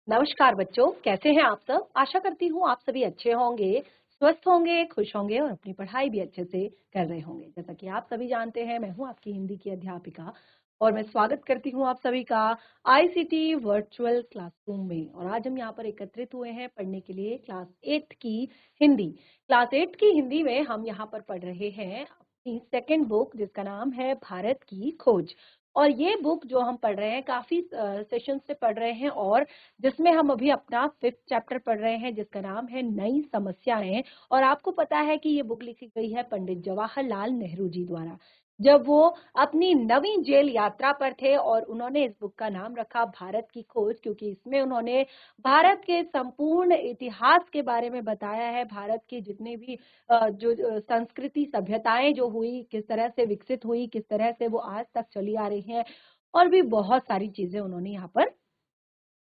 नमस्कार बच्चों, कैसे हैं आप सब? आशा करती हूँ आप सभी अच्छे होंगे, स्वस्थ होंगे, खुश होंगे और अपनी पढ़ाई भी अच्छे से कर रहे होंगे। जैसा कि आप सभी जानते हैं, मैं हूँ आपकी हिंदी की अध्यापिका और मैं स्वागत करती हूँ आप सभी का आईसीटी वर्चुअल क्लासरूम में। और आज हम यहाँ पर एकत्रित हुए हैं पढ़ने के लिए क्लास 8 की हिंदी। क्लास 8 की हिंदी में हम यहाँ पर पढ़ रहे हैं अपनी सेकेंड बुक, जिसका नाम है भारत की खोज। और ये बुक जो हम पढ़ रहे हैं काफी सेशन से पढ़ रहे हैं और जिसमें हम अभी अपना 5th चैप्टर पढ़ रहे हैं, जिसका नाम है नई समस्याएं। और आपको पता है कि ये बुक लिखी गई है पंडित जवाहरलाल नेहरू जी द्वारा, जब वो अपनी नवी जेल यात्रा पर थे। और उन्होंने इस बुक का नाम रखा भारत की खोज, क्योंकि इसमें उन्होंने भारत के संपूर्ण इतिहास के बारे में बताया है। भारत के जितने भी जो संस्कृति सभ्यताएं जो हुई, किस तरह से विकसित हुई, किस तरह से वो आज तक चली आ रही हैं, और भी बहुत सारी चीजें उन्होंने यहाँ पर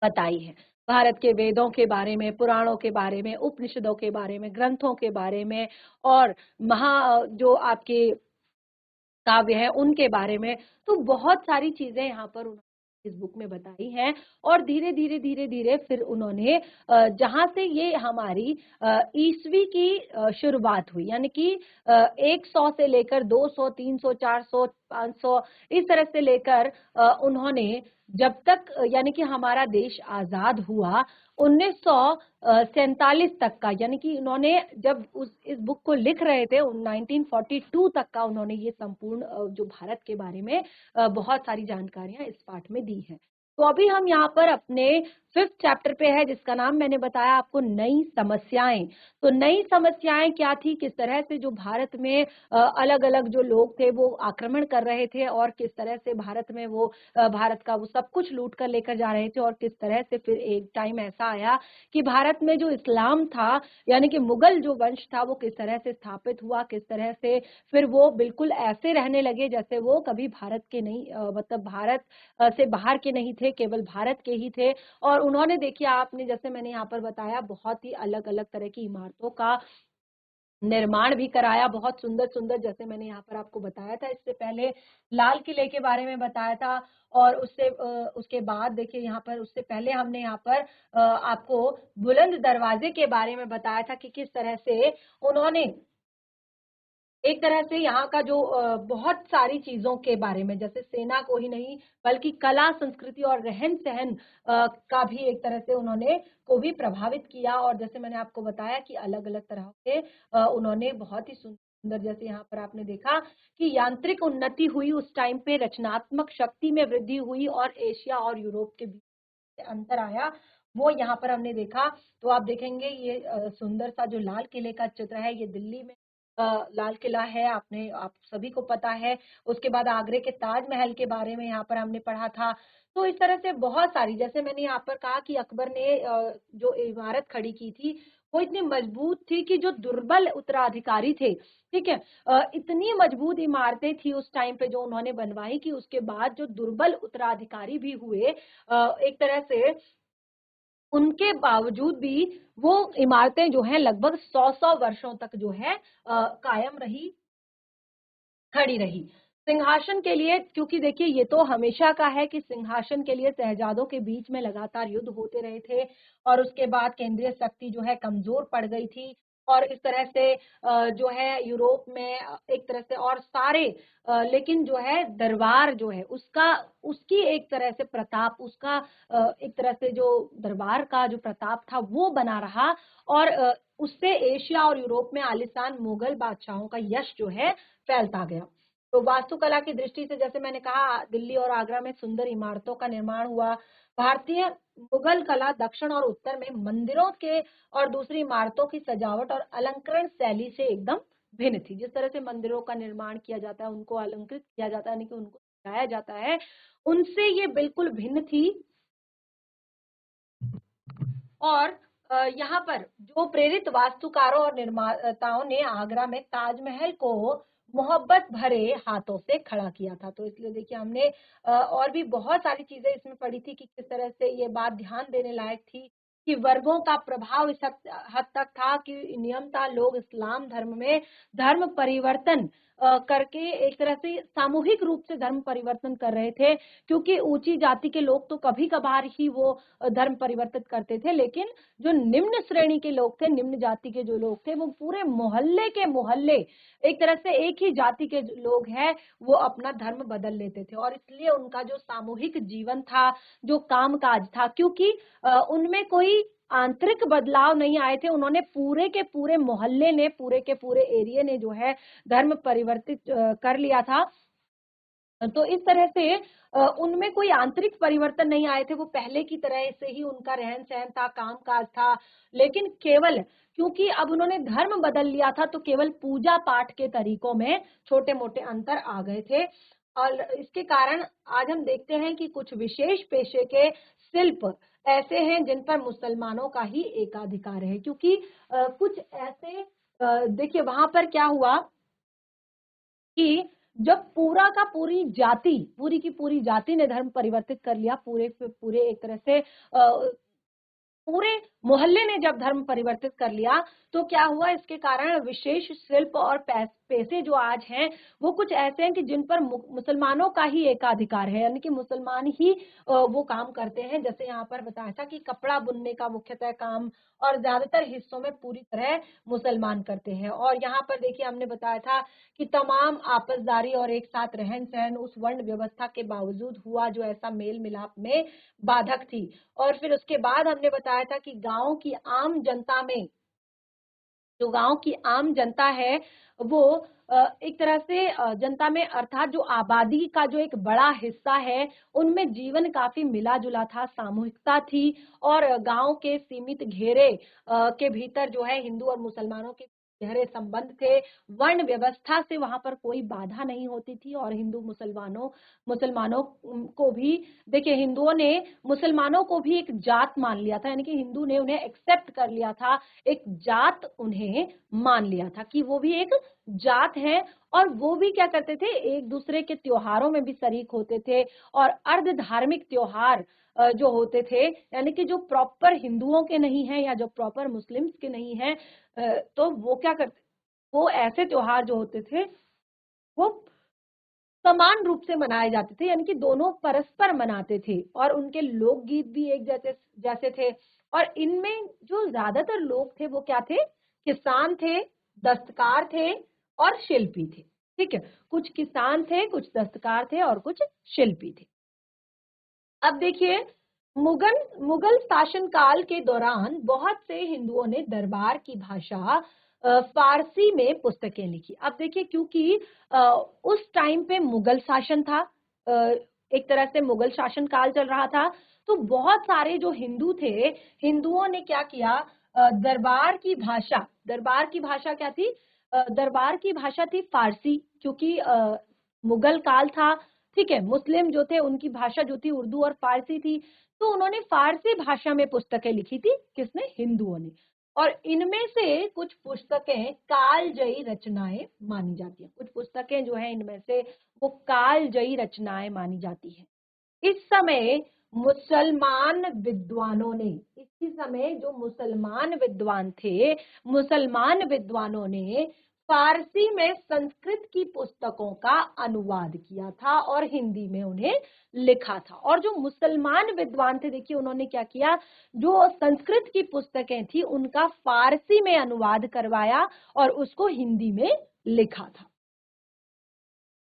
बताई है। भारत के वेदों के बारे में, पुराणों के बारे में, उपनिषदों के बारे में, ग्रंथों के बारे में और जो आपके काव्य है उनके बारे में। तो बहुत सारी चीजें यहाँ पर उन्होंने इस बुक में बताई हैं। और धीरे धीरे फिर उन्होंने जहां से ये हमारी ईस्वी की शुरुआत हुई, यानी कि 100 से लेकर 200, 300, 400, 500, इस तरह से लेकर उन्होंने जब तक यानी कि हमारा देश आजाद हुआ 1947 तक का, यानी कि उन्होंने जब इस बुक को लिख रहे थे 1942 तक का उन्होंने ये संपूर्ण जो भारत के बारे में बहुत सारी जानकारियां इस पाठ में दी हैं। तो अभी हम यहाँ पर अपने 5th चैप्टर पे है, जिसका नाम मैंने बताया आपको नई समस्याएं। तो नई समस्याएं क्या थी, किस तरह से जो भारत में अलग अलग जो लोग थे वो आक्रमण कर रहे थे और किस तरह से भारत में वो भारत का वो सब कुछ लूट कर लेकर जा रहे थे। और किस तरह से फिर एक टाइम ऐसा आया कि भारत में जो इस्लाम था, यानी कि मुगल जो वंश था, वो किस तरह से स्थापित हुआ, किस तरह से फिर वो बिल्कुल ऐसे रहने लगे जैसे वो कभी भारत के नहीं मतलब भारत से बाहर के नहीं थे, केवल भारत के ही थे। और उन्होंने देखिए, आपने जैसे मैंने यहाँ पर बताया, बहुत ही अलग अलग तरह की इमारतों का निर्माण भी कराया, बहुत सुंदर सुंदर, जैसे मैंने यहाँ पर आपको बताया था इससे पहले लाल किले के बारे में बताया था। और उसके बाद देखिए यहाँ पर, उससे पहले हमने यहाँ पर आपको बुलंद दरवाजे के बारे में बताया था कि किस तरह से उन्होंने एक तरह से यहाँ का जो बहुत सारी चीजों के बारे में, जैसे सेना को ही नहीं बल्कि कला, संस्कृति और रहन सहन का भी एक तरह से उन्होंने को भी प्रभावित किया। और जैसे मैंने आपको बताया कि अलग अलग तरह के उन्होंने बहुत ही सुंदर, जैसे यहाँ पर आपने देखा कि यांत्रिक उन्नति हुई उस टाइम पे, रचनात्मक शक्ति में वृद्धि हुई और एशिया और यूरोप के बीच अंतर आया, वो यहाँ पर हमने देखा। तो आप देखेंगे ये सुंदर सा जो लाल किले का चित्र है, ये दिल्ली में लाल किला है, आप सभी को पता है। उसके बाद आगरे के ताजमहल के बारे में यहाँ पर हमने पढ़ा था। तो इस तरह से बहुत सारी, जैसे मैंने यहाँ पर कहा कि अकबर ने जो इमारत खड़ी की थी वो इतनी मजबूत थी कि जो दुर्बल उत्तराधिकारी थे, ठीक है, इतनी मजबूत इमारतें थी उस टाइम पे जो उन्होंने बनवाई कि उसके बाद जो दुर्बल उत्तराधिकारी भी हुए, एक तरह से उनके बावजूद भी वो इमारतें जो हैं लगभग 100 वर्षों तक जो है कायम रही, खड़ी रही। सिंहासन के लिए, क्योंकि देखिए ये तो हमेशा का है कि सिंहासन के लिए शहजादों के बीच में लगातार युद्ध होते रहे थे और उसके बाद केंद्रीय शक्ति जो है कमजोर पड़ गई थी। और इस तरह से जो है यूरोप में एक तरह से और सारे लेकिन जो है दरबार जो है उसका, उसकी एक तरह से प्रताप, उसका एक तरह से जो दरबार का जो प्रताप था वो बना रहा। और उससे एशिया और यूरोप में आलीशान मुगल बादशाहों का यश जो है फैलता गया। तो वास्तुकला की दृष्टि से, जैसे मैंने कहा, दिल्ली और आगरा में सुंदर इमारतों का निर्माण हुआ। भारतीय मुगल कला दक्षिण और उत्तर में मंदिरों के और दूसरी इमारतों की सजावट और अलंकरण शैली से एकदम भिन्न थी। जिस तरह से मंदिरों का निर्माण किया जाता है, उनको अलंकृत किया जाता है, यानी कि उनको सजाया जाता है, उनसे ये बिल्कुल भिन्न थी। और यहाँ पर जो प्रेरित वास्तुकारों और निर्माताओं ने आगरा में ताजमहल को मोहब्बत भरे हाथों से खड़ा किया था। तो इसलिए देखिए हमने और भी बहुत सारी चीजें इसमें पढ़ी थी कि किस तरह से ये बात ध्यान देने लायक थी कि वर्गों का प्रभाव इस हद तक था कि नियमता लोग इस्लाम धर्म में धर्म परिवर्तन करके एक तरह से सामूहिक रूप से धर्म परिवर्तन कर रहे थे, क्योंकि ऊंची जाति के लोग तो कभी कभार ही वो धर्म परिवर्तित करते थे, लेकिन जो निम्न श्रेणी के लोग थे, निम्न जाति के जो लोग थे, वो पूरे मोहल्ले के मोहल्ले एक तरह से एक ही जाति के लोग हैं, वो अपना धर्म बदल लेते थे। और इसलिए उनका जो सामूहिक जीवन था, जो कामकाज था, क्योंकि उनमें कोई आंतरिक बदलाव नहीं आए थे, उन्होंने पूरे के पूरे मोहल्ले ने, पूरे के पूरे एरिया ने जो है धर्म परिवर्तित कर लिया था। तो इस तरह से उनमें कोई आंतरिक परिवर्तन नहीं आए थे, वो पहले की तरह से ही उनका रहन सहन था, कामकाज था, लेकिन केवल क्योंकि अब उन्होंने धर्म बदल लिया था, तो केवल पूजा पाठ के तरीकों में छोटे मोटे अंतर आ गए थे। और इसके कारण आज हम देखते हैं कि कुछ विशेष पेशे के शिल्प ऐसे हैं जिन पर मुसलमानों का ही एकाधिकार है, क्योंकि कुछ ऐसे देखिए वहां पर क्या हुआ कि जब पूरा का पूरी की पूरी जाति ने धर्म परिवर्तित कर लिया, पूरे पूरे एक तरह से पूरे मोहल्ले ने जब धर्म परिवर्तित कर लिया, तो क्या हुआ, इसके कारण विशेष शिल्प और पैसे जो आज हैं वो कुछ ऐसे हैं कि जिन पर मुसलमानों का ही एकाधिकार है, यानी कि मुसलमान ही वो काम करते हैं। जैसे यहाँ पर बताया था कि कपड़ा बुनने का मुख्यतः काम और ज्यादातर हिस्सों में पूरी तरह मुसलमान करते हैं। और यहाँ पर देखिए हमने बताया था कि तमाम आपसदारी और एक साथ रहन सहन उस वर्ण व्यवस्था के बावजूद हुआ, जो ऐसा मेल मिलाप में बाधक थी। और फिर उसके बाद हमने बताया था कि गांव की आम जनता में, जो गांव की आम जनता है, वो एक तरह से जनता में अर्थात जो आबादी का जो एक बड़ा हिस्सा है, उनमें जीवन काफी मिला जुला था, सामूहिकता थी। और गांव के सीमित घेरे के भीतर जो है हिंदू और मुसलमानों के गहरे संबंध थे। वर्ण व्यवस्था से वहां पर कोई बाधा नहीं होती थी। और हिंदू मुसलमानों को भी, देखिए हिंदुओं ने मुसलमानों को भी एक जात मान लिया था, यानी कि हिंदू ने उन्हें एक्सेप्ट कर लिया था, एक जात उन्हें मान लिया था कि वो भी एक जात है। और वो भी क्या करते थे, एक दूसरे के त्योहारों में भी शरीक होते थे। और अर्ध धार्मिक त्योहार जो होते थे, यानी कि जो प्रॉपर हिंदुओं के नहीं है या जो प्रॉपर मुस्लिम्स के नहीं है, तो वो क्या करते, वो ऐसे त्योहार जो होते थे वो समान रूप से मनाए जाते थे, यानी कि दोनों परस्पर मनाते थे। और उनके लोकगीत भी एक जैसे जैसे थे। और इनमें जो ज्यादातर लोग थे वो क्या थे, किसान थे, दस्तकार थे और शिल्पी थे। ठीक है, कुछ किसान थे, कुछ दस्तकार थे और कुछ शिल्पी थे। अब देखिए, मुगल शासन काल के दौरान बहुत से हिंदुओं ने दरबार की भाषा फारसी में पुस्तकें लिखी। अब देखिए, क्योंकि उस टाइम पे मुगल शासन था, एक तरह से मुगल शासन काल चल रहा था, तो बहुत सारे जो हिंदू थे, हिंदुओं ने क्या किया, दरबार की भाषा क्या थी, दरबार की भाषा थी फारसी, क्योंकि मुगल काल था। ठीक है, मुस्लिम जो थे उनकी भाषा जो थी उर्दू और फारसी थी, तो उन्होंने फारसी भाषा में पुस्तकें लिखी थी, किसने, हिंदुओं ने। और इनमें से कुछ पुस्तकें कालजयी रचनाएं मानी जाती हैं, कुछ पुस्तकें जो है इनमें से वो कालजयी रचनाएं मानी जाती हैं। इस समय मुसलमान विद्वानों ने, इसी समय जो मुसलमान विद्वान थे, मुसलमान विद्वानों ने फारसी में संस्कृत की पुस्तकों का अनुवाद किया था और हिंदी में उन्हें लिखा था। और जो मुसलमान विद्वान थे, देखिए उन्होंने क्या किया, जो संस्कृत की पुस्तकें थी उनका फारसी में अनुवाद करवाया और उसको हिंदी में लिखा था।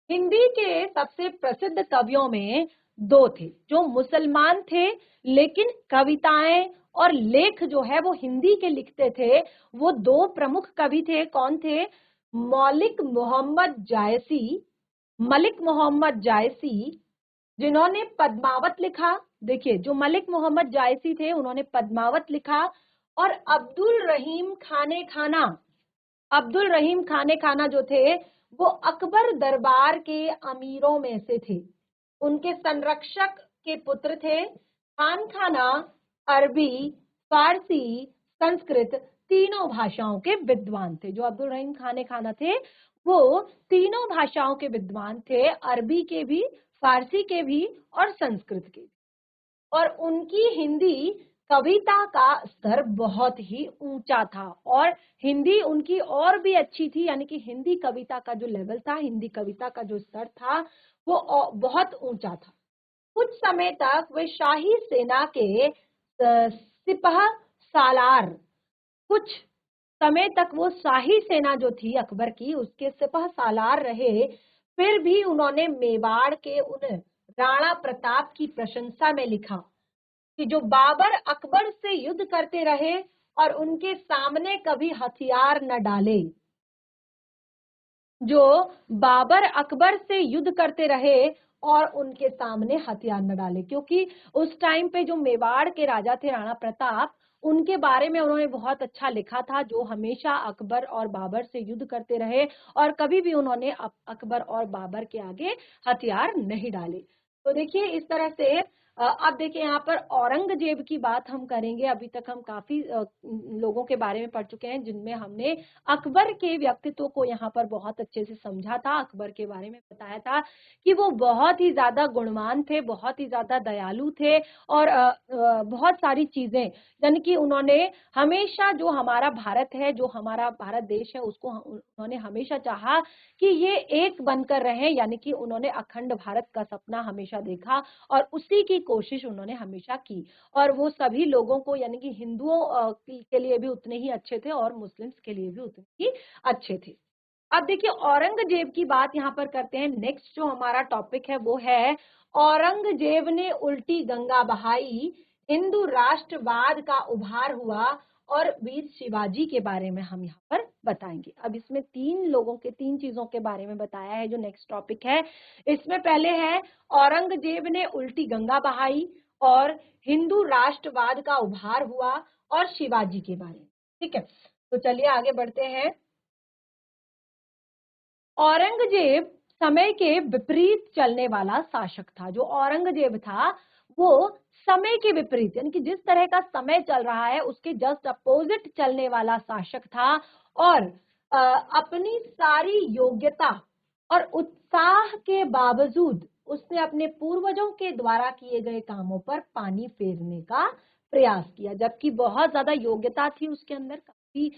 हिंदी के सबसे प्रसिद्ध कवियों में दो थे, जो मुसलमान थे लेकिन कविताएं और लेख जो है वो हिंदी के लिखते थे। वो दो प्रमुख कवि थे, कौन थे, मलिक मोहम्मद जायसी, जिन्होंने पद्मावत लिखा। देखिए, जो मलिक मोहम्मद जायसी थे उन्होंने पद्मावत लिखा। और अब्दुल रहीम खाने खाना जो थे वो अकबर दरबार के अमीरों में से थे, उनके संरक्षक के पुत्र थे। खान खाना अरबी, फारसी, संस्कृत तीनों भाषाओं के विद्वान थे। जो अब्दुल रहीम खाना थे वो तीनों भाषाओं के विद्वान थे, अरबी के भी, फारसी के भी और संस्कृत के भी। और उनकी हिंदी कविता का स्तर बहुत ही ऊंचा था और हिंदी उनकी और भी अच्छी थी, यानी कि हिंदी कविता का जो लेवल था, हिंदी कविता का जो स्तर था वो बहुत ऊंचा था। कुछ समय तक वे शाही सेना के सिपह सालार, कुछ समय तक वो शाही सेना जो थी अकबर की उसके सिपह सालार रहे। फिर भी उन्होंने मेवाड़ के उन राणा प्रताप की प्रशंसा में लिखा कि जो बाबर अकबर से युद्ध करते रहे और उनके सामने कभी हथियार न डाले, जो बाबर अकबर से युद्ध करते रहे और उनके सामने हथियार न डाले, क्योंकि उस टाइम पे जो मेवाड़ के राजा थे राणा प्रताप, उनके बारे में उन्होंने बहुत अच्छा लिखा था, जो हमेशा अकबर और बाबर से युद्ध करते रहे और कभी भी उन्होंने अकबर और बाबर के आगे हथियार नहीं डाले। तो देखिए इस तरह से अब देखिए यहाँ पर औरंगजेब की बात हम करेंगे। अभी तक हम काफी लोगों के बारे में पढ़ चुके हैं जिनमें हमने अकबर के व्यक्तित्व को यहाँ पर बहुत अच्छे से समझा था, अकबर के बारे में बताया था कि वो बहुत ही ज्यादा गुणवान थे, बहुत ही ज्यादा दयालु थे और बहुत सारी चीजें, यानी कि उन्होंने हमेशा जो हमारा भारत है, जो हमारा भारत देश है, उसको उन्होंने हमेशा चाहा कि ये एक बनकर रहे, यानी कि उन्होंने अखंड भारत का सपना हमेशा देखा और उसी की कोशिश उन्होंने हमेशा की। और वो सभी लोगों को, यानी कि हिंदुओं के लिए भी उतने ही अच्छे थे और मुस्लिम्स के लिए भी उतने ही अच्छे थे। अब देखिए औरंगजेब की बात यहाँ पर करते हैं। नेक्स्ट जो हमारा टॉपिक है वो है औरंगजेब ने उल्टी गंगा बहाई, हिंदू राष्ट्रवाद का उभार हुआ और वीर शिवाजी के बारे में हम यहाँ पर बताएंगे। अब इसमें तीन चीजों के बारे में बताया है जो नेक्स्ट टॉपिक है। इसमें पहले है औरंगजेब ने उल्टी गंगा बहाई और हिंदू राष्ट्रवाद का उभार हुआ और शिवाजी के बारे में। ठीक है, तो चलिए आगे बढ़ते हैं। औरंगजेब समय के विपरीत चलने वाला शासक था। जो औरंगजेब था वो समय के विपरीत, यानी कि जिस तरह का समय चल रहा है उसके जस्ट अपोजिट चलने वाला शासक था और अपनी सारी योग्यता और उत्साह के बावजूद उसने अपने पूर्वजों के द्वारा किए गए कामों पर पानी फेरने का प्रयास किया, जबकि बहुत ज्यादा योग्यता थी उसके अंदर, काफी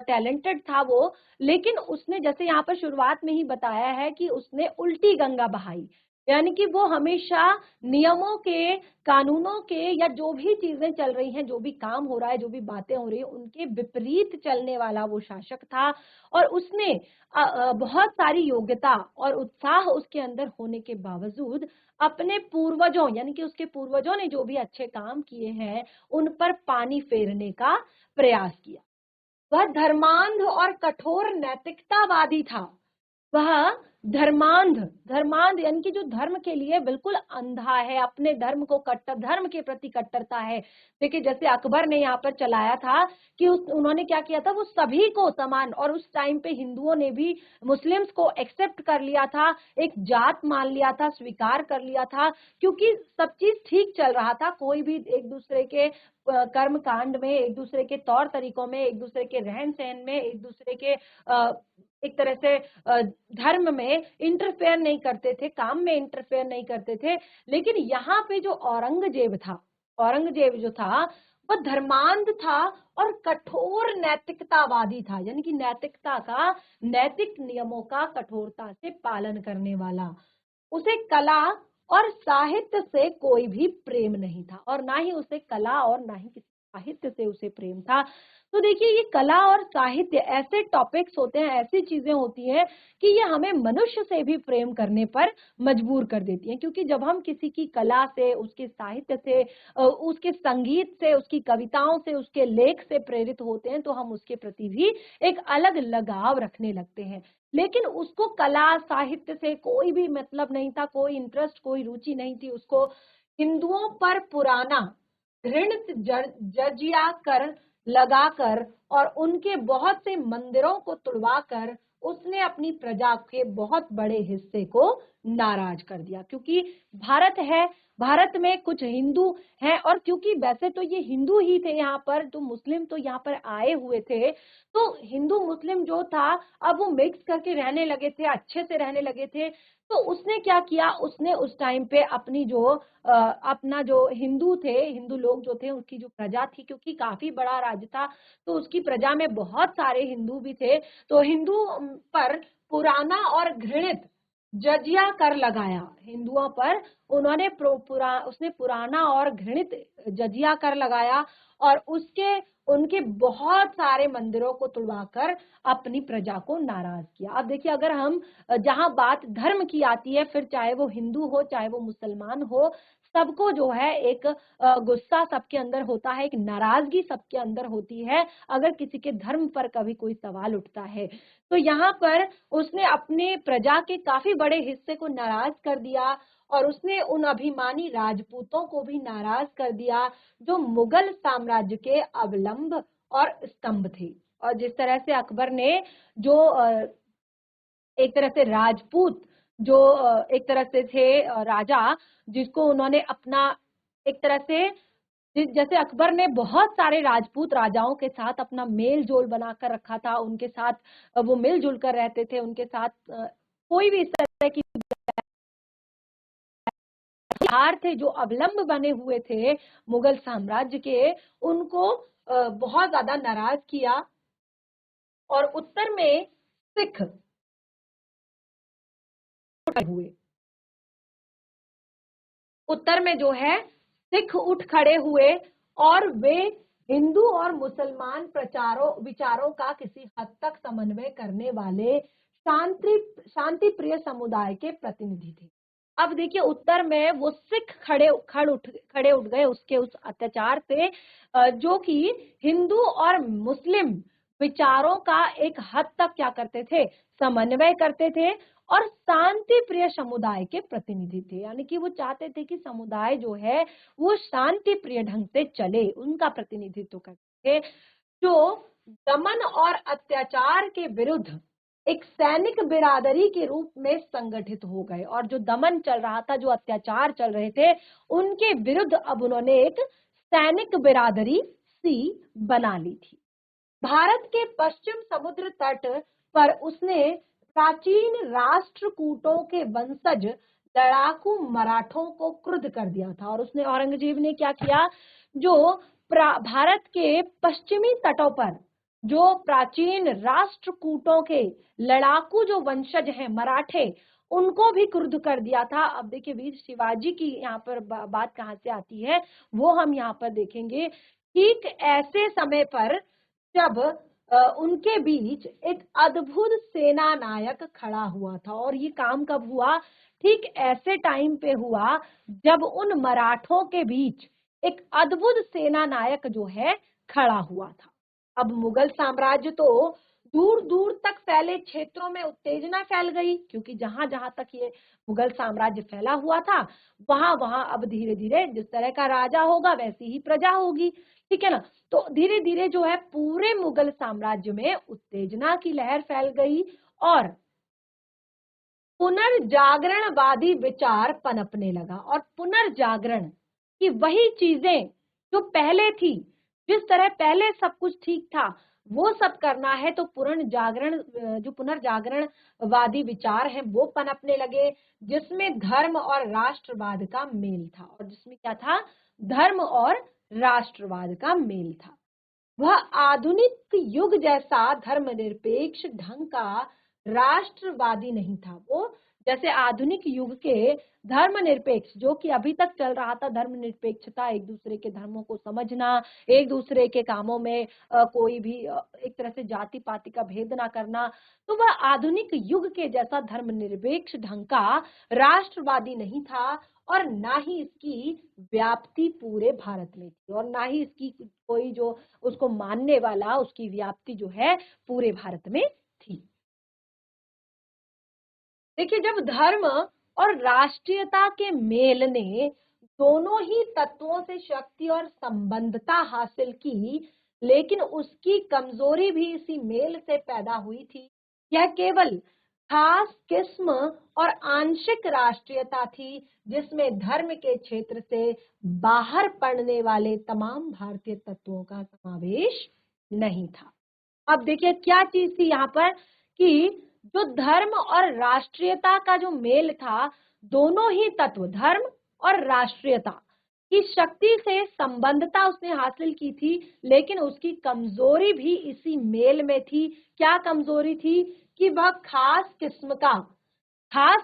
टैलेंटेड था वो, लेकिन उसने जैसे यहाँ पर शुरुआत में ही बताया है कि उसने उल्टी गंगा बहाई, यानी कि वो हमेशा नियमों के, कानूनों के या जो भी चीजें चल रही हैं, जो भी काम हो रहा है, जो भी बातें हो रही है, उनके विपरीत चलने वाला वो शासक था। और उसने बहुत सारी योग्यता और उत्साह उसके अंदर होने के बावजूद अपने पूर्वजों, यानी कि उसके पूर्वजों ने जो भी अच्छे काम किए हैं उन पर पानी फेरने का प्रयास किया। वह धर्मांध और कठोर नैतिकतावादी था। वह धर्मांध यानी कि जो धर्म के लिए बिल्कुल अंधा है, अपने धर्म को धर्म के प्रति कट्टरता है। देखिए जैसे अकबर ने यहाँ पर चलाया था कि उन्होंने क्या किया था, वो सभी को समान, और उस टाइम पे हिंदुओं ने भी मुस्लिम्स को एक्सेप्ट कर लिया था, एक जात मान लिया था, स्वीकार कर लिया था, क्योंकि सब चीज ठीक चल रहा था। कोई भी एक दूसरे के कर्म कांड में, एक दूसरे के तौर तरीकों में, एक दूसरे के रहन सहन में, एक दूसरे के एक तरह से धर्म में इंटरफेयर नहीं करते थे, काम में इंटरफेयर नहीं करते थे। लेकिन यहाँ पे जो औरंगजेब था, औरंगजेब जो था वह धर्मांध था और कठोर नैतिकतावादी था, यानी कि नैतिकता का, नैतिक नियमों का कठोरता से पालन करने वाला। उसे कला और साहित्य से कोई भी प्रेम नहीं था, और ना ही उसे कला और ना ही किसी साहित्य से उसे प्रेम था। तो देखिए ये कला और साहित्य ऐसे टॉपिक्स होते हैं, ऐसी चीजें होती हैं कि ये हमें मनुष्य से भी प्रेम करने पर मजबूर कर देती हैं, क्योंकि जब हम किसी की कला से, उसके साहित्य से, उसके संगीत से, उसकी कविताओं से, उसके लेख से प्रेरित होते हैं तो हम उसके प्रति भी एक अलग लगाव रखने लगते हैं। लेकिन उसको कला साहित्य से कोई भी मतलब नहीं था, कोई इंटरेस्ट, कोई रुचि नहीं थी उसको। हिंदुओं पर पुराना घृणित जजिया कर लगाकर और उनके बहुत से मंदिरों को तुड़वाकर उसने अपनी प्रजा के बहुत बड़े हिस्से को नाराज कर दिया। क्योंकि भारत है, भारत में कुछ हिंदू हैं, और क्योंकि वैसे तो ये हिंदू ही थे यहाँ पर, तो मुस्लिम तो यहाँ पर आए हुए थे, तो हिंदू मुस्लिम जो था अब वो मिक्स करके रहने लगे थे, अच्छे से रहने लगे थे। तो उसने क्या किया, उसने उस टाइम पे अपनी जो अपना जो हिंदू थे, हिंदू लोग जो थे, उनकी जो प्रजा थी, क्योंकि काफी बड़ा राज्य था तो उसकी प्रजा में बहुत सारे हिंदू भी थे, तो हिंदू पर पुराना और घृणित जजिया कर लगाया। हिंदुओं पर उसने पुराना और घृणित जजिया कर लगाया और उनके बहुत सारे मंदिरों को तुड़वाकर अपनी प्रजा को नाराज किया। अब देखिए, अगर हम जहां बात धर्म की आती है, फिर चाहे वो हिंदू हो चाहे वो मुसलमान हो, सबको जो है एक गुस्सा सबके अंदर होता है, एक नाराजगी सबके अंदर होती है अगर किसी के धर्म पर कभी कोई सवाल उठता है। तो यहाँ पर उसने अपने प्रजा के काफी बड़े हिस्से को नाराज कर दिया और उसने उन अभिमानी राजपूतों को भी नाराज कर दिया जो मुगल साम्राज्य के अवलंब और स्तंभ थे। और जिस तरह से अकबर ने जो एक तरह से राजपूत जो एक तरह से थे राजा, जिसको उन्होंने अपना एक तरह से, जैसे अकबर ने बहुत सारे राजपूत राजाओं के साथ अपना मेल जोल बनाकर रखा था, उनके साथ वो मिलजुल कर रहते थे, उनके साथ कोई भी इस तरह की बिहार थे जो अवलंब बने हुए थे मुगल साम्राज्य के, उनको बहुत ज्यादा नाराज किया। और उत्तर में सिख हुए, उत्तर में जो है सिख उठ खड़े हुए और वे हिंदू और मुसलमान विचारों का किसी हद तक समन्वय करने वाले शांति प्रिय समुदाय के प्रतिनिधि थे। अब देखिए, उत्तर में वो सिख खड़े उठ गए उसके उस अत्याचार से, जो कि हिंदू और मुस्लिम विचारों का एक हद तक क्या करते थे, समन्वय करते थे और शांति प्रिय समुदाय के प्रतिनिधि थे। यानी कि वो चाहते थे कि समुदाय जो है वो शांति प्रिय ढंग से चले, उनका प्रतिनिधित्व करते थे, जो दमन और अत्याचार के विरुद्ध एक सैनिक बिरादरी के रूप में संगठित हो गए। और जो दमन चल रहा था, जो अत्याचार चल रहे थे, उनके विरुद्ध अब उन्होंने एक सैनिक बिरादरी सी बना ली थी। भारत के पश्चिम समुद्र तट पर उसने प्राचीन राष्ट्रकूटों के वंशज लड़ाकू मराठों को क्रुद्ध कर दिया था। और उसने, औरंगजेब ने क्या किया, जो भारत के पश्चिमी तटों पर जो प्राचीन राष्ट्रकूटों के लड़ाकू जो वंशज हैं मराठे, उनको भी क्रुद्ध कर दिया था। अब देखिए, वीर शिवाजी की यहाँ पर बात कहाँ से आती है, वो हम यहाँ पर देखेंगे। ठीक ऐसे समय पर जब उनके बीच एक अद्भुत सेना नायक खड़ा हुआ था, और ये काम कब हुआ, ठीक ऐसे टाइम पे हुआ जब उन मराठों के बीच एक अद्भुत सेना नायक जो है खड़ा हुआ था। अब मुगल साम्राज्य तो दूर दूर तक फैले क्षेत्रों में उत्तेजना फैल गई, क्योंकि जहां जहां तक ये मुगल साम्राज्य फैला हुआ था, वहां वहां अब धीरे धीरे जिस तरह का राजा होगा वैसी ही प्रजा होगी, ठीक है ना। तो धीरे धीरे जो है पूरे मुगल साम्राज्य में उत्तेजना की लहर फैल गई और पुनर्जागरणवादी विचार पनपने लगा। और पुनर्जागरण की वही चीजें जो पहले थी, जिस तरह पहले सब कुछ ठीक था वो सब करना है, तो पुनर्जागरणवादी विचार हैं वो पनपने लगे, जिसमें धर्म और राष्ट्रवाद का मेल था। और जिसमें क्या था, धर्म और राष्ट्रवाद का मेल था। वह आधुनिक युग जैसा धर्मनिरपेक्ष ढंग का राष्ट्रवादी नहीं था। वो जैसे आधुनिक युग के धर्मनिरपेक्ष, जो कि अभी तक चल रहा था, धर्मनिरपेक्षता, एक दूसरे के धर्मों को समझना, एक दूसरे के कामों में कोई भी एक तरह से जाति पाति का भेद ना करना, तो वह आधुनिक युग के जैसा धर्मनिरपेक्ष ढंग का राष्ट्रवादी नहीं था, और ना ही इसकी व्याप्ति पूरे भारत में थी, और ना ही इसकी कोई जो उसको मानने वाला, उसकी व्याप्ति जो है पूरे भारत में थी। देखिए, जब धर्म और राष्ट्रीयता के मेल ने दोनों ही तत्वों से शक्ति और संबंधता हासिल की, लेकिन उसकी कमजोरी भी इसी मेल से पैदा हुई थी। यह केवल खास किस्म और आंशिक राष्ट्रीयता थी, जिसमें धर्म के क्षेत्र से बाहर पड़ने वाले तमाम भारतीय तत्वों का समावेश नहीं था। अब देखिए क्या चीज थी यहाँ पर, कि जो धर्म और राष्ट्रीयता का जो मेल था, दोनों ही तत्व धर्म और राष्ट्रीयता की शक्ति से संबद्धता उसने हासिल की थी, लेकिन उसकी कमजोरी भी इसी मेल में थी। क्या कमजोरी थी? कि वह खास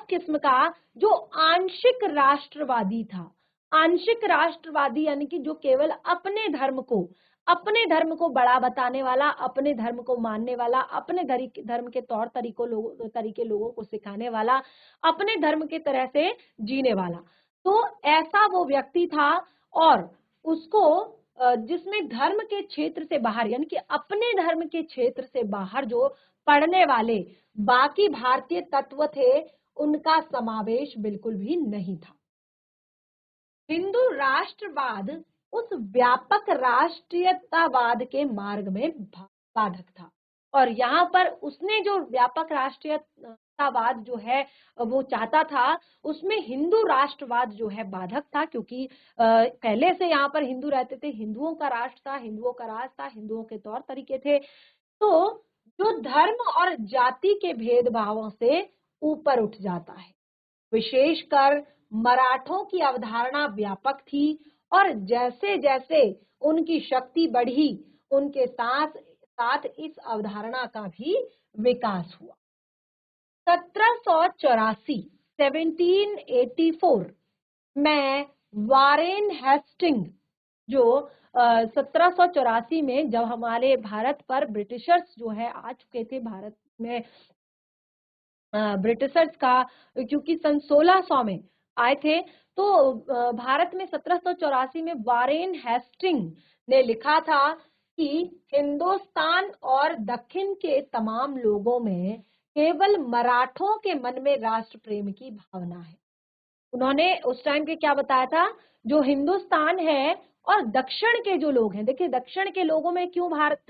किस्म का जो आंशिक राष्ट्रवादी था। आंशिक राष्ट्रवादी यानी कि जो केवल अपने धर्म को बड़ा बताने वाला, अपने धर्म को मानने वाला, अपने धर्म के तरीके लोगों को सिखाने वाला, अपने धर्म के तरह से जीने वाला। तो ऐसा वो व्यक्ति था, और उसको जिसमें धर्म के क्षेत्र से बाहर यानी कि अपने धर्म के क्षेत्र से बाहर जो पढ़ने वाले बाकी भारतीय तत्व थे, उनका समावेश बिल्कुल भी नहीं था। हिंदू राष्ट्रवाद उस व्यापक राष्ट्रीयतावाद के मार्ग में बाधक था, और यहाँ पर उसने जो व्यापक राष्ट्रीयतावाद जो है वो चाहता था, उसमें हिंदू राष्ट्रवाद जो है बाधक था, क्योंकि पहले से यहाँ पर हिंदू रहते थे, हिंदुओं का राष्ट्र था, हिंदुओं का राज था, हिंदुओं के तौर तरीके थे। तो जो धर्म और जाति के भेदभावों से ऊपर उठ जाता है, विशेषकर मराठों की अवधारणा व्यापक थी, और जैसे जैसे उनकी शक्ति बढ़ी, उनके साथ साथ इस अवधारणा का भी विकास हुआ। 1784 में वारेन हेस्टिंग जो 1784 में जब हमारे भारत पर ब्रिटिशर्स जो है आ चुके थे, भारत में ब्रिटिशर्स का, क्योंकि सन 1600 में आए थे, तो भारत में 1784 में वारेन हेस्टिंग ने लिखा था कि हिंदुस्तान और दक्षिण के तमाम लोगों में केवल मराठों के मन में राष्ट्र प्रेम की भावना है। उन्होंने उस टाइम के क्या बताया था, जो हिंदुस्तान है और दक्षिण के जो लोग हैं, देखिए दक्षिण के लोगों में क्यों भारत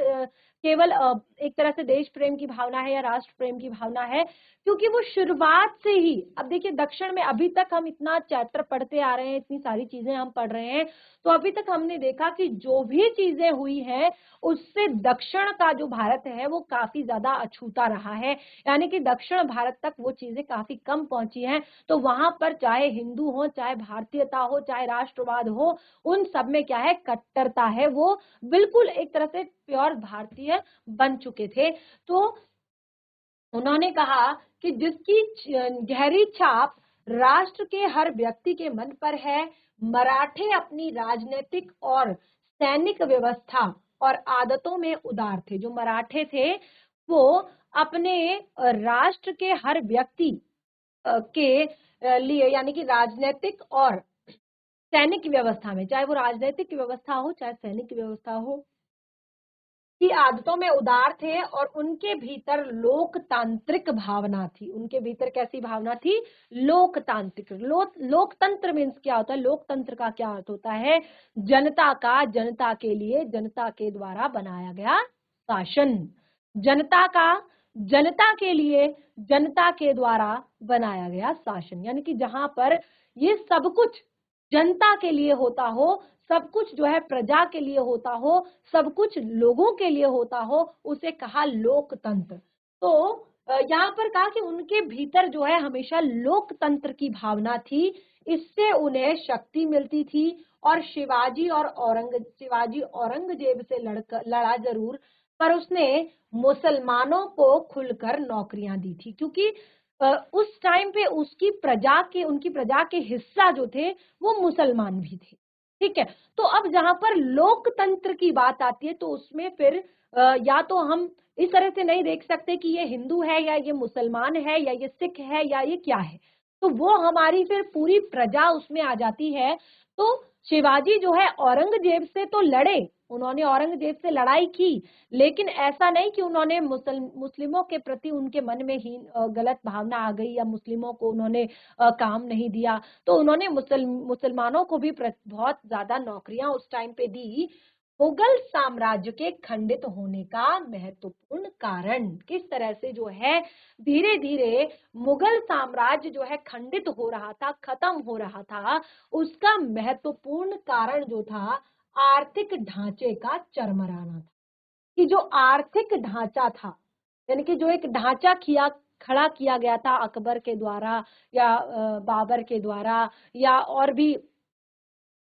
केवल एक तरह से देश प्रेम की भावना है या राष्ट्र प्रेम की भावना है, क्योंकि वो शुरुआत से ही, अब देखिए दक्षिण में अभी तक हम इतना चैप्टर पढ़ते आ रहे हैं, इतनी सारी चीजें हम पढ़ रहे हैं, तो अभी तक हमने देखा कि जो भी चीजें हुई हैं उससे दक्षिण का जो भारत है वो काफी ज्यादा अछूता रहा है, यानी कि दक्षिण भारत तक वो चीजें काफी कम पहुंची हैं। तो वहां पर चाहे हिंदू हो, चाहे भारतीयता हो, चाहे राष्ट्रवाद हो, उन सब में क्या है, कट्टरता है, वो बिल्कुल एक तरह से प्योर भारतीय बन चुके थे। तो उन्होंने कहा कि जिसकी गहरी छाप राष्ट्र के हर व्यक्ति के मन पर है, मराठे अपनी राजनीतिक और सैनिक व्यवस्था और आदतों में उदार थे। जो मराठे थे वो अपने राष्ट्र के हर व्यक्ति के लिए, यानी कि राजनीतिक और सैनिक व्यवस्था में, चाहे वो राजनीतिक व्यवस्था हो चाहे सैनिक व्यवस्था हो, की आदतों में उदार थे, और उनके भीतर लोकतांत्रिक भावना थी। उनके भीतर कैसी भावना थी? लोकतांत्रिक। लोकतंत्र मीन्स क्या होता है? लोकतंत्र का क्या अर्थ होता है? जनता का, जनता के लिए, जनता के द्वारा बनाया गया शासन। जनता का, जनता के लिए, जनता के द्वारा बनाया गया शासन, यानी कि जहां पर ये सब कुछ जनता के लिए होता हो, सब कुछ जो है प्रजा के लिए होता हो, सब कुछ लोगों के लिए होता हो, उसे कहा लोकतंत्र। तो यहाँ पर कहा कि उनके भीतर जो है हमेशा लोकतंत्र की भावना थी, इससे उन्हें शक्ति मिलती थी। और शिवाजी औरंगजेब से लड़ा जरूर, पर उसने मुसलमानों को खुलकर नौकरियां दी थी, क्योंकि उस टाइम पे उनकी प्रजा के हिस्सा जो थे वो मुसलमान भी थे। ठीक है, तो अब जहां पर लोकतंत्र की बात आती है, तो उसमें फिर या तो हम इस तरह से नहीं देख सकते कि ये हिंदू है या ये मुसलमान है या ये सिख है या ये क्या है, तो वो हमारी फिर पूरी प्रजा उसमें आ जाती है। तो शिवाजी जो है औरंगजेब से तो लड़े, उन्होंने औरंगजेब से लड़ाई की, लेकिन ऐसा नहीं कि उन्होंने मुस्लिमों के प्रति उनके मन में ही गलत भावना आ गई या मुस्लिमों को उन्होंने काम नहीं दिया। तो उन्होंने मुसलमानों को भी बहुत ज्यादा नौकरियां उस टाइम पे दी। मुगल साम्राज्य के खंडित होने का महत्वपूर्ण कारण, किस तरह से जो है धीरे धीरे मुगल साम्राज्य जो है खंडित हो रहा था, खत्म हो रहा था, उसका महत्वपूर्ण कारण जो था आर्थिक ढांचे का चरमराना था। कि जो आर्थिक ढांचा था, यानी कि जो एक ढांचा खड़ा किया गया था अकबर के द्वारा या बाबर के द्वारा या और भी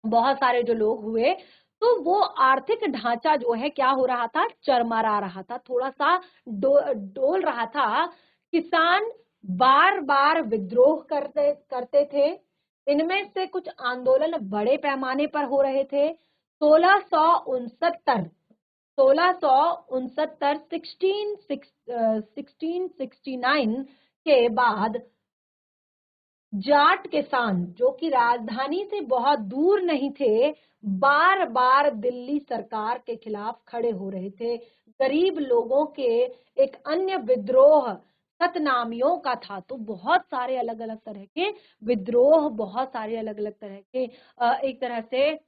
बहुत सारे जो लोग हुए, तो वो आर्थिक ढांचा जो है क्या हो रहा था, चरमरा रहा था, थोड़ा सा डोल रहा था। किसान बार बार विद्रोह करते करते थे। इनमें से कुछ आंदोलन बड़े पैमाने पर हो रहे थे। 1669 1669 के बाद जाट किसान जो कि राजधानी से बहुत दूर नहीं थे, बार बार दिल्ली सरकार के खिलाफ खड़े हो रहे थे। गरीब लोगों के एक अन्य विद्रोह सतनामियों का था। तो बहुत सारे अलग अलग तरह के विद्रोह, बहुत सारे अलग अलग तरह के एक तरह से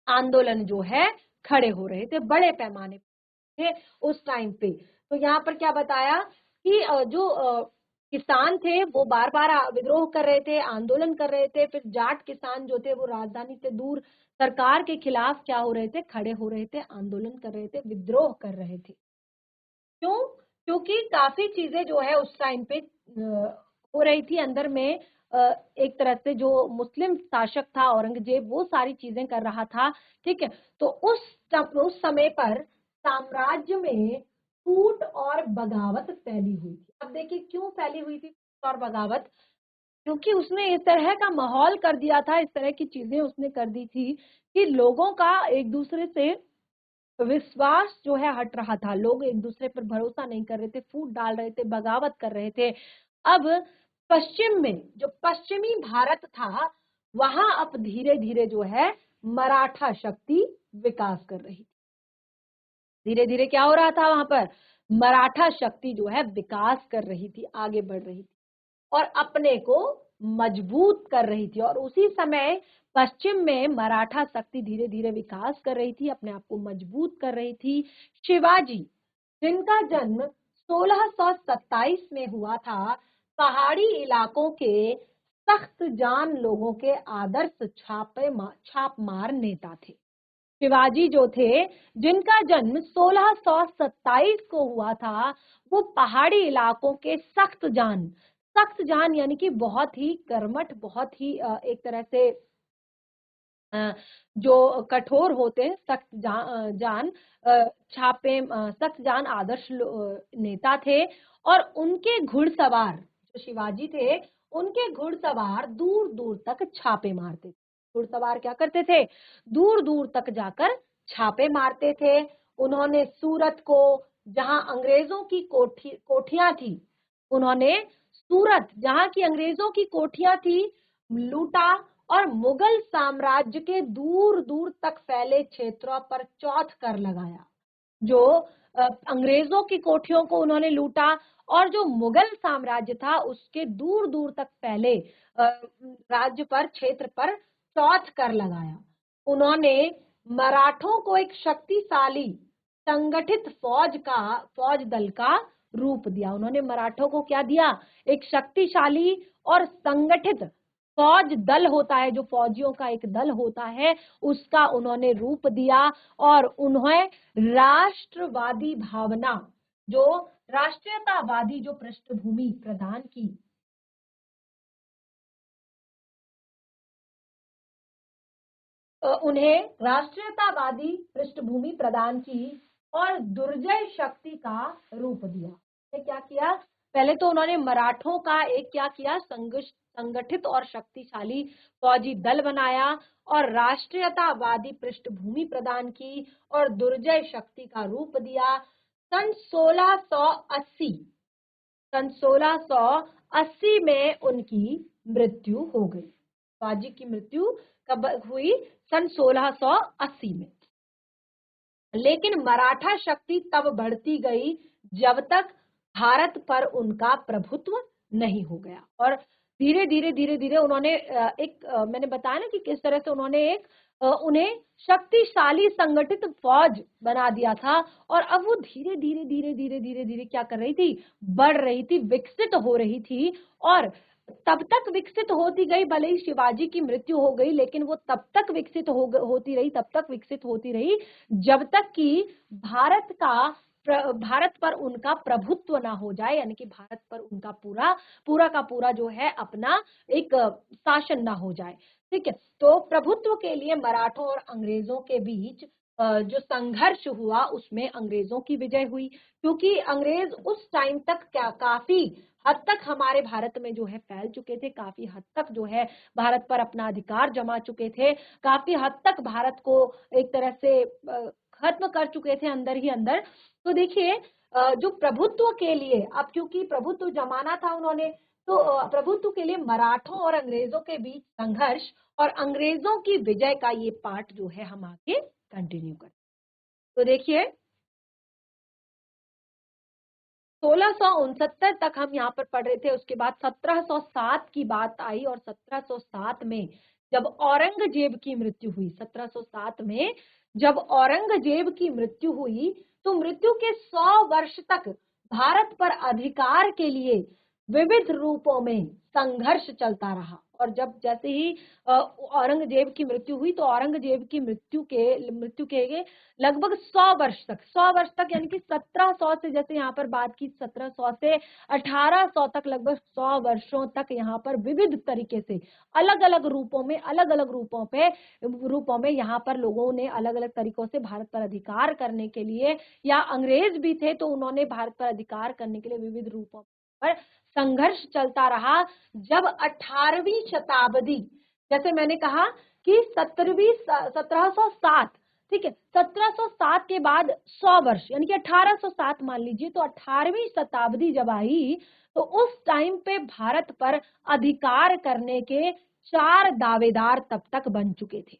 आंदोलन जो है खड़े हो रहे थे, बड़े पैमाने पे थे उस टाइम पे। तो यहाँ पर क्या बताया कि जो किसान थे वो बार बार विद्रोह कर रहे थे, आंदोलन कर रहे थे। फिर जाट किसान जो थे वो राजधानी से दूर सरकार के खिलाफ क्या हो रहे थे, खड़े हो रहे थे, आंदोलन कर रहे थे, विद्रोह कर रहे थे। क्यों? क्योंकि काफी चीजें जो है उस टाइम पे हो रही थी अंदर में। एक तरह से जो मुस्लिम शासक था औरंगजेब, वो सारी चीजें कर रहा था। ठीक है, तो उस समय पर साम्राज्य में फूट और बगावत फैली हुई थी। अब देखिए क्यों फैली हुई थी फूट और बगावत, क्योंकि उसने इस तरह का माहौल कर दिया था, इस तरह की चीजें उसने कर दी थी कि लोगों का एक दूसरे से विश्वास जो है हट रहा था। लोग एक दूसरे पर भरोसा नहीं कर रहे थे, फूट डाल रहे थे, बगावत कर रहे थे। अब पश्चिम में जो पश्चिमी भारत था, वहां अब धीरे धीरे जो है मराठा शक्ति विकास कर रही थी। धीरे धीरे क्या हो रहा था वहां पर, मराठा शक्ति जो है विकास कर रही थी, आगे बढ़ रही थी और अपने को मजबूत कर रही थी। और उसी समय पश्चिम में मराठा शक्ति धीरे धीरे विकास कर रही थी, अपने आप को मजबूत कर रही थी। शिवाजी, जिनका जन्म 1627 में हुआ था, पहाड़ी इलाकों के सख्त जान लोगों के आदर्श छाप मार नेता थे। शिवाजी जो थे, जिनका जन्म 1627 को हुआ था, वो पहाड़ी इलाकों के सख्त जान यानी कि बहुत ही कर्मठ, बहुत ही एक तरह से जो कठोर होते हैं, सख्त जान आदर्श नेता थे। और उनके घुड़सवार जो शिवाजी थे, उनके घुड़सवार दूर दूर तक छापे मारते थे। घुड़सवार क्या करते थे, दूर दूर तक जाकर छापे मारते थे। उन्होंने सूरत को, जहां अंग्रेजों की कोठियां थी, उन्होंने सूरत जहां की अंग्रेजों की कोठियां थी, लूटा और मुगल साम्राज्य के दूर दूर तक फैले क्षेत्रों पर चौथ कर लगाया। जो अंग्रेजों की कोठियों को उन्होंने लूटा और जो मुगल साम्राज्य था उसके दूर दूर तक फैले राज्य पर, क्षेत्र पर चौथ कर लगाया। उन्होंने मराठों को एक शक्तिशाली संगठित फौज दल का रूप दिया। उन्होंने मराठों को क्या दिया, एक शक्तिशाली और संगठित फौज दल होता है, जो फौजियों का एक दल होता है, उसका उन्होंने रूप दिया। और उन्हें राष्ट्रवादी भावना, जो राष्ट्रीयतावादी जो पृष्ठभूमि प्रदान की, उन्हें राष्ट्रीयतावादी पृष्ठभूमि प्रदान की और दुर्जय शक्ति का रूप दिया। क्या किया, पहले तो उन्होंने मराठों का एक क्या किया, संगठित और शक्तिशाली फौजी दल बनाया और राष्ट्रीयतावादी पृष्ठभूमि प्रदान की और दुर्जय शक्ति का रूप दिया। सन 1680 में उनकी मृत्यु हो गई। शिवाजी की मृत्यु कब हुई, सन 1680 में। लेकिन मराठा शक्ति तब बढ़ती गई जब तक भारत पर उनका प्रभुत्व नहीं हो गया। और धीरे धीरे उन्होंने मैंने बताया ना कि किस तरह से उन्होंने उन्हें शक्तिशाली संगठित फौज बना दिया था। और अब वो धीरे धीरे क्या कर रही थी, बढ़ रही थी, विकसित हो रही थी। और तब तक विकसित होती गई, भले ही शिवाजी की मृत्यु हो गई, लेकिन वो तब तक विकसित होती रही, जब तक कि भारत का भारत पर उनका प्रभुत्व ना हो जाए, यानी कि भारत पर उनका पूरा का पूरा जो है अपना एक शासन ना हो जाए। ठीक है, तो प्रभुत्व के लिए मराठों और अंग्रेजों के बीच जो संघर्ष हुआ उसमें अंग्रेजों की विजय हुई, क्योंकि अंग्रेज उस टाइम तक काफी हद तक हमारे भारत में जो है फैल चुके थे, काफी हद तक जो है भारत पर अपना अधिकार जमा चुके थे, काफी हद तक भारत को एक तरह से खत्म कर चुके थे अंदर ही अंदर। तो देखिए जो प्रभुत्व के लिए, अब क्योंकि प्रभुत्व जमाना था उन्होंने, तो प्रभुत्व के लिए मराठों और अंग्रेजों के बीच संघर्ष और अंग्रेजों की विजय का ये पार्ट जो है हम आगे कंटिन्यू करें। तो देखिए 1669 तक हम यहाँ पर पढ़ रहे थे, उसके बाद 1707 की बात आई और 1707 में जब औरंगजेब की मृत्यु हुई, 1707 में जब औरंगजेब की मृत्यु हुई तो मृत्यु के 100 वर्ष तक भारत पर अधिकार के लिए विविध रूपों में संघर्ष चलता रहा। और जब जैसे ही औरंगजेब की मृत्यु हुई तो औरंगजेब की मृत्यु के लगभग 100 वर्ष तक यानी कि 1700 से, जैसे यहाँ पर बात की 1700 से 1800 तक, लगभग 100 वर्षों तक यहाँ पर विविध तरीके से अलग अलग रूपों में यहाँ पर लोगों ने अलग अलग तरीकों से भारत पर अधिकार करने के लिए, या अंग्रेज भी थे तो उन्होंने भारत पर अधिकार करने के लिए विविध रूपों पर संघर्ष चलता रहा। जब 18वीं शताब्दी, जैसे मैंने कहा कि 1707, ठीक है, 1707 के बाद 100 वर्ष यानी कि 1807 मान लीजिए, तो 18वीं शताब्दी जब आई तो उस टाइम पे भारत पर अधिकार करने के 4 दावेदार तब तक बन चुके थे।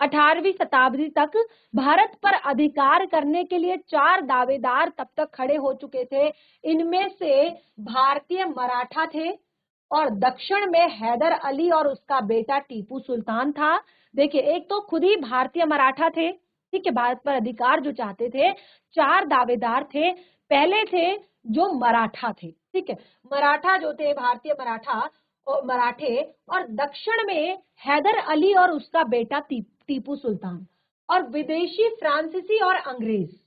18वीं शताब्दी तक भारत पर अधिकार करने के लिए 4 दावेदार तब तक खड़े हो चुके थे। इनमें से भारतीय मराठा थे और दक्षिण में हैदर अली और उसका बेटा टीपू सुल्तान था। देखिए, एक तो खुद ही भारतीय मराठा थे, ठीक है, भारत पर अधिकार जो चाहते थे। 4 दावेदार थे। पहले थे जो मराठा थे, ठीक है, मराठा जो थे, भारतीय मराठे, और दक्षिण में हैदर अली और उसका बेटा टीपू सुल्तान, और विदेशी फ्रांसीसी और अंग्रेज।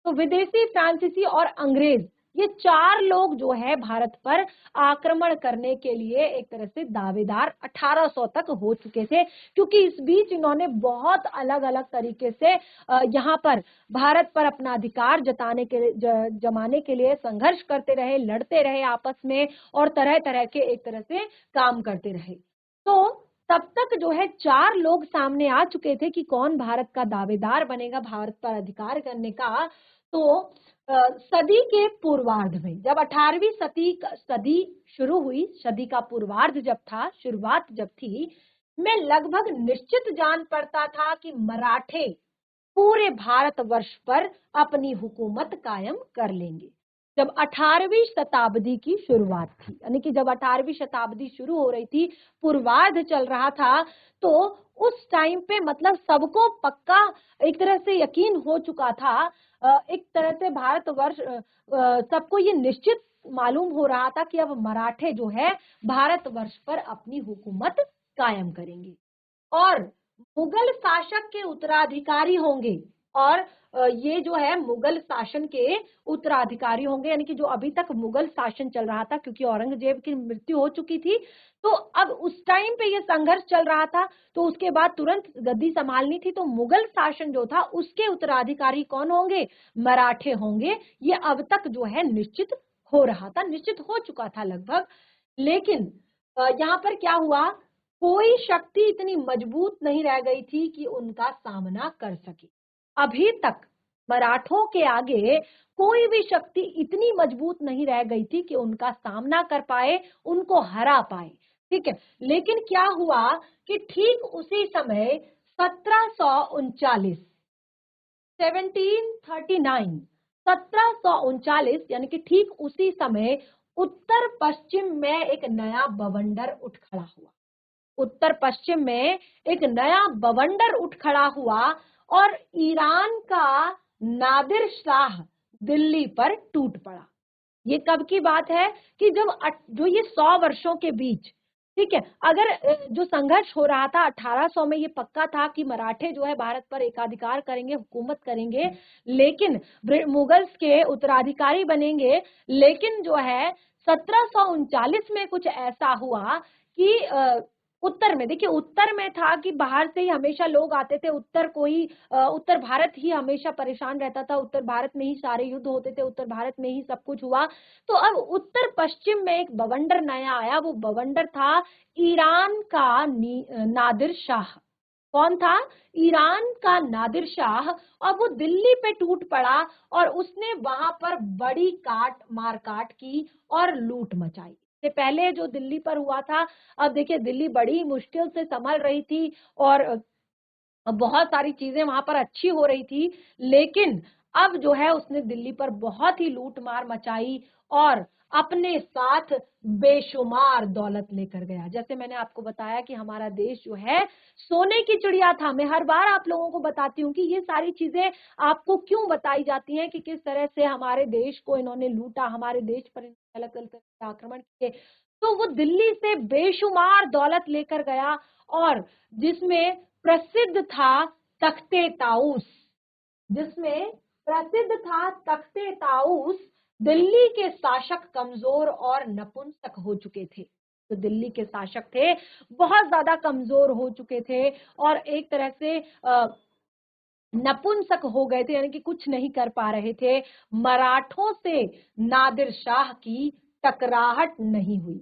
तो विदेशी, फ्रांसीसी और अंग्रेज, ये 4 लोग जो है भारत पर आक्रमण करने के लिए एक तरह से दावेदार 1800 तक हो चुके थे, क्योंकि इस बीच इन्होंने बहुत अलग अलग तरीके से यहाँ पर भारत पर अपना अधिकार जमाने के लिए संघर्ष करते रहे, लड़ते रहे आपस में, और तरह तरह के एक तरह से काम करते रहे। तो तब तक जो है 4 लोग सामने आ चुके थे कि कौन भारत का दावेदार बनेगा भारत पर अधिकार करने का। तो सदी के पूर्वार्ध में, जब 18वीं सदी शुरू हुई, सदी का पूर्वार्ध जब था, शुरुआत जब थी, में लगभग निश्चित जान पड़ता था कि मराठे पूरे भारतवर्ष पर अपनी हुकूमत कायम कर लेंगे। जब 18वीं शताब्दी की शुरुआत थी, यानी कि जब 18वीं शताब्दी शुरू हो रही थी, पूर्वार्ध चल रहा था, तो उस टाइम पे मतलब सबको पक्का एक तरह से यकीन हो चुका था, एक तरह से भारतवर्ष, सबको ये निश्चित मालूम हो रहा था कि अब मराठे जो है भारतवर्ष पर अपनी हुकूमत कायम करेंगे और मुगल शासक के उत्तराधिकारी होंगे। और ये जो है मुगल शासन के उत्तराधिकारी होंगे, यानी कि जो अभी तक मुगल शासन चल रहा था, क्योंकि औरंगजेब की मृत्यु हो चुकी थी, तो अब उस टाइम पे ये संघर्ष चल रहा था, तो उसके बाद तुरंत गद्दी संभालनी थी, तो मुगल शासन जो था उसके उत्तराधिकारी कौन होंगे? मराठे होंगे। ये अब तक जो है निश्चित हो रहा था, निश्चित हो चुका था लगभग। लेकिन यहाँ पर क्या हुआ, कोई शक्ति इतनी मजबूत नहीं रह गई थी कि उनका सामना कर सके। अभी तक मराठों के आगे कोई भी शक्ति इतनी मजबूत नहीं रह गई थी कि उनका सामना कर पाए, उनको हरा पाए, ठीक है। लेकिन क्या हुआ कि ठीक उसी समय 1739 1739 यानी कि ठीक उसी समय उत्तर पश्चिम में एक नया बवंडर उठ खड़ा हुआ। उत्तर पश्चिम में एक नया बवंडर उठ खड़ा हुआ और ईरान का नादिर शाह दिल्ली पर टूट पड़ा। ये कब की बात है कि जब जो ये 100 वर्षों के बीच ठीक है। अगर जो संघर्ष हो रहा था 1800 में, ये पक्का था कि मराठे जो है भारत पर एकाधिकार करेंगे, हुकूमत करेंगे, लेकिन मुगल्स के उत्तराधिकारी बनेंगे। लेकिन जो है 1739 में कुछ ऐसा हुआ कि उत्तर में, देखिए उत्तर में था कि बाहर से ही हमेशा लोग आते थे, उत्तर भारत ही हमेशा परेशान रहता था, उत्तर भारत में ही सारे युद्ध होते थे, उत्तर भारत में ही सब कुछ हुआ। तो अब उत्तर पश्चिम में एक बवंडर नया आया, वो बवंडर था ईरान का नादिर शाह। कौन था? ईरान का नादिर शाह। और वो दिल्ली पे टूट पड़ा और उसने वहां पर बड़ी मारकाट की और लूट मचाई। से पहले जो दिल्ली पर हुआ था, अब देखिए दिल्ली बड़ी मुश्किल से संभल रही थी और बहुत सारी चीजें वहां पर अच्छी हो रही थी, लेकिन अब जो है उसने दिल्ली पर बहुत ही लूट मार मचाई और अपने साथ बेशुमार दौलत लेकर गया। जैसे मैंने आपको बताया कि हमारा देश जो है सोने की चिड़िया था। मैं हर बार आप लोगों को बताती हूँ कि ये सारी चीजें आपको क्यों बताई जाती हैं कि किस तरह से हमारे देश को इन्होंने लूटा, हमारे देश पर अलग अलग तरह के आक्रमण किए। तो वो दिल्ली से बेशुमार दौलत लेकर गया और जिसमें प्रसिद्ध था तख्ते ताउस, जिसमें प्रसिद्ध था तख्ते ताउस। दिल्ली के शासक कमजोर और नपुंसक हो चुके थे। तो दिल्ली के शासक थे बहुत ज्यादा कमजोर हो चुके थे और एक तरह से नपुंसक हो गए थे, यानी कि कुछ नहीं कर पा रहे थे। मराठों से नादिर शाह की टकराहट नहीं हुई।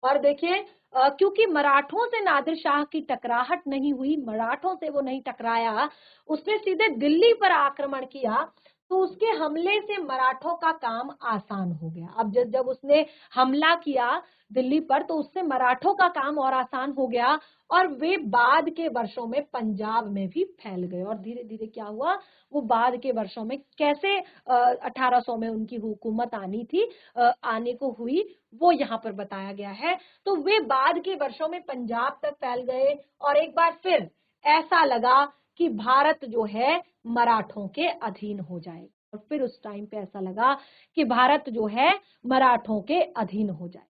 और देखिए क्योंकि मराठों से नादिर शाह की टकराहट नहीं हुई, मराठों से वो नहीं टकराया, उसने सीधे दिल्ली पर आक्रमण किया, तो उसके हमले से मराठों का काम आसान हो गया। अब जब उसने हमला किया दिल्ली पर, तो उससे मराठों का काम और आसान हो गया और वे बाद के वर्षों में पंजाब में भी फैल गए। और धीरे धीरे क्या हुआ, वो बाद के वर्षों में कैसे 1800 में उनकी हुकूमत आने को हुई, वो यहाँ पर बताया गया है। तो वे बाद के वर्षों में पंजाब तक फैल गए और एक बार फिर ऐसा लगा कि भारत जो है मराठों के अधीन हो जाएगा। और फिर उस टाइम पे ऐसा लगा कि भारत जो है मराठों के अधीन हो जाए।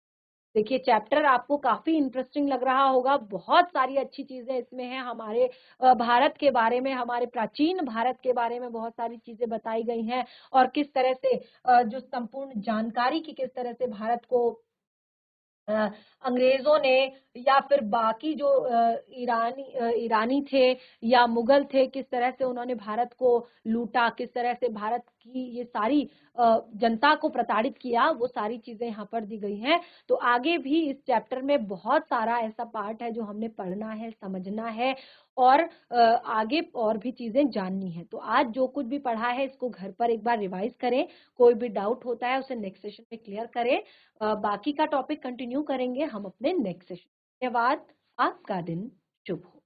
देखिए चैप्टर आपको काफी इंटरेस्टिंग लग रहा होगा, बहुत सारी अच्छी चीजें इसमें हैं। हमारे भारत के बारे में, हमारे प्राचीन भारत के बारे में बहुत सारी चीजें बताई गई हैं और किस तरह से जो संपूर्ण जानकारी की किस तरह से भारत को अंग्रेजों ने या फिर बाकी जो ईरानी थे या मुगल थे, किस तरह से उन्होंने भारत को लूटा, किस तरह से भारत की ये सारी जनता को प्रताड़ित किया, वो सारी चीजें यहाँ पर दी गई हैं। तो आगे भी इस चैप्टर में बहुत सारा ऐसा पार्ट है जो हमने पढ़ना है, समझना है और आगे और भी चीजें जाननी है। तो आज जो कुछ भी पढ़ा है इसको घर पर एक बार रिवाइज करें, कोई भी डाउट होता है उसे नेक्स्ट सेशन में क्लियर करें। बाकी का टॉपिक कंटिन्यू करेंगे हम अपने नेक्स्ट सेशन। धन्यवाद। आपका दिन शुभ हो।